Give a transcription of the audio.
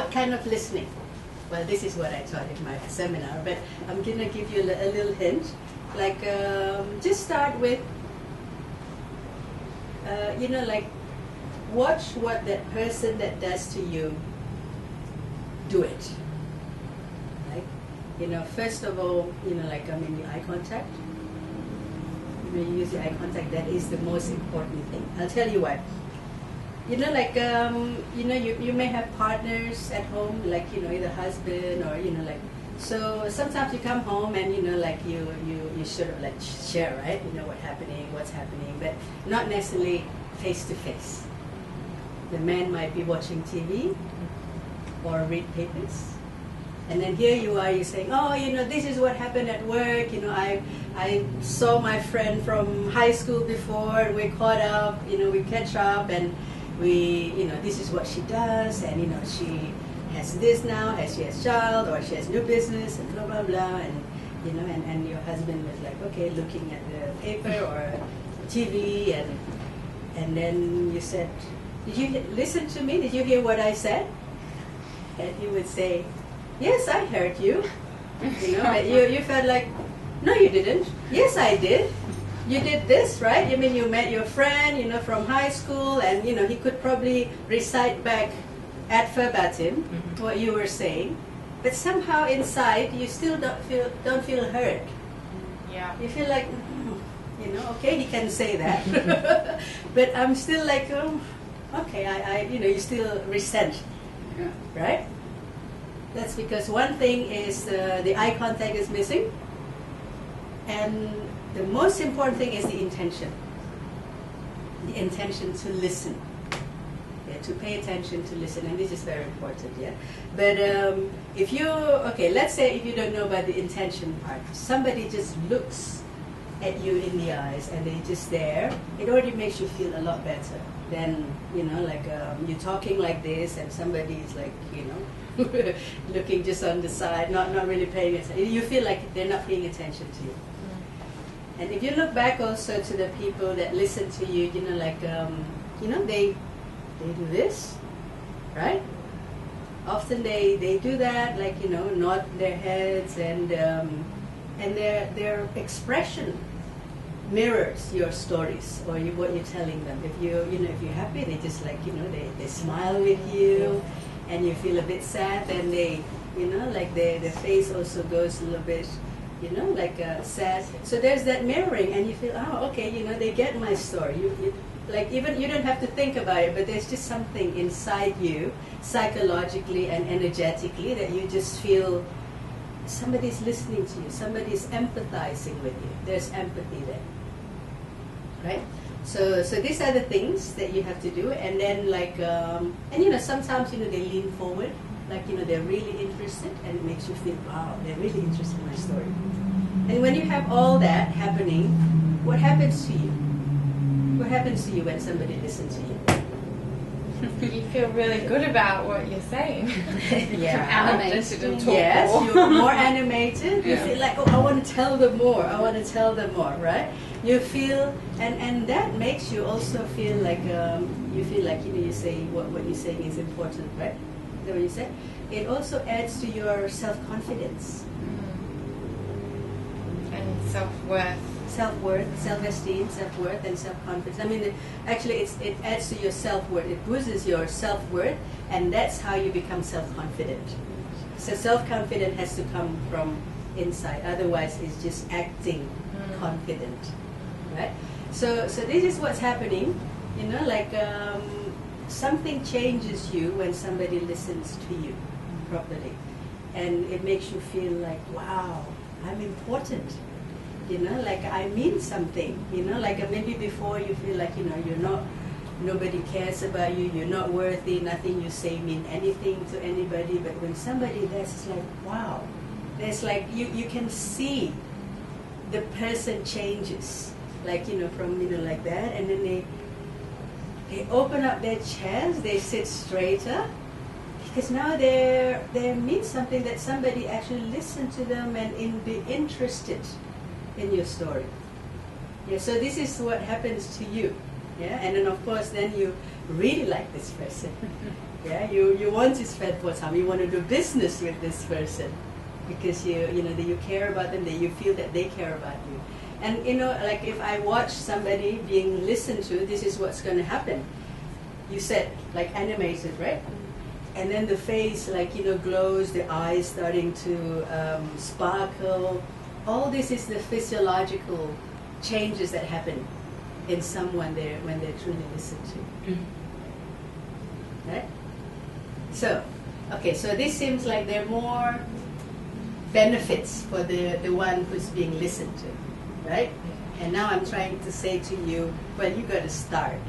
what kind of listening? Well, this is what I taught in my seminar, but I'm going to give you a little hint. Like, just start with, like, watch what that person that does to you, do it. Like, first of all, like, I mean, the eye contact. You use the eye contact, that is the most important thing. I'll tell you why. Like, you may have partners at home, like, either husband or, like, so sometimes you come home and, like, you sort of like share, right? What's happening, but not necessarily face to face. The man might be watching TV or read papers. And then here you are, you're saying, oh, this is what happened at work. I saw my friend from high school before, and we caught up, we catch up, and we, this is what she does, and, she has this now, she has child, or she has new business, and blah, blah, blah, and, and your husband was like, okay, looking at the paper or TV, and then you said, did you listen to me? Did you hear what I said? And he would say, yes, I heard you. But you felt like, no, you didn't. Yes, I did. You did this, right? You mean you met your friend, from high school, and he could probably recite back ad verbatim what you were saying, but somehow inside you still don't feel heard. Yeah. You feel like, okay, he can say that, but I'm still like, okay, I you still resent, right? That's because one thing is the eye contact is missing, and the most important thing is the intention. The intention to listen. Yeah, to pay attention, to listen, and this is very important, yeah? But if you, let's say if you don't know about the intention part, somebody just looks at you in the eyes and they're just there, it already makes you feel a lot better than, like you're talking like this and somebody is like, looking just on the side, not really paying attention. You feel like they're not paying attention to you. And if you look back also to the people that listen to you, like, they do this, right? Often they do that, like, nod their heads, and their expression mirrors your stories or what you're telling them. If if you're happy, they just like, they smile with you, and you feel a bit sad, then they, like their face also goes a little bit, like sad. So there's that mirroring, and you feel, oh, okay, they get my story. Like, even you don't have to think about it, but there's just something inside you, psychologically and energetically, that you just feel somebody's listening to you, somebody's empathizing with you. There's empathy there, right? So these are the things that you have to do, and then like, and sometimes they lean forward, like they're really interested, and it makes you feel, wow, they're really interested in my story. And when you have all that happening, what happens to you? What happens to you when somebody listens to you? You feel really good about what you're saying. Yeah, animated and talk yes, more. you're more animated. You Yeah. feel like, oh, I want to tell them more. I want to tell them more, right? You feel, and that makes you also feel like you say what you're saying is important, right? Is that what you say? It also adds to your self-confidence, And self-worth. self-worth, self-esteem, self-worth, and self-confidence. I mean, actually, it adds to your self-worth. It boosts your self-worth, and that's how you become self-confident. So self-confidence has to come from inside. Otherwise, it's just acting confident, right? So this is what's happening. Like something changes you when somebody listens to you properly, and it makes you feel like, wow, I'm important. Like I mean something, like maybe before you feel like, you're not, nobody cares about you, you're not worthy, nothing you say mean anything to anybody, but when somebody does, it's like, wow, there's like, you can see the person changes, like, from, like that, and then they open up their chest, they sit straighter, because now they mean something, that somebody actually listened to them and be interested in your story. Yeah, so this is what happens to you. Yeah, and then of course then you really like this person. Yeah, you want to spend more time. You want to do business with this person because you know that you care about them, that you feel that they care about you. And you know, like if I watch somebody being listened to, this is what's going to happen. You said like animated, right? And then the face, like you know, glows. The eyes starting to sparkle. All this is the physiological changes that happen in someone there when they're truly listened to. Right? So, okay, so this seems like there are more benefits for the one who's being listened to, right? And now I'm trying to say to you, well, you got to start.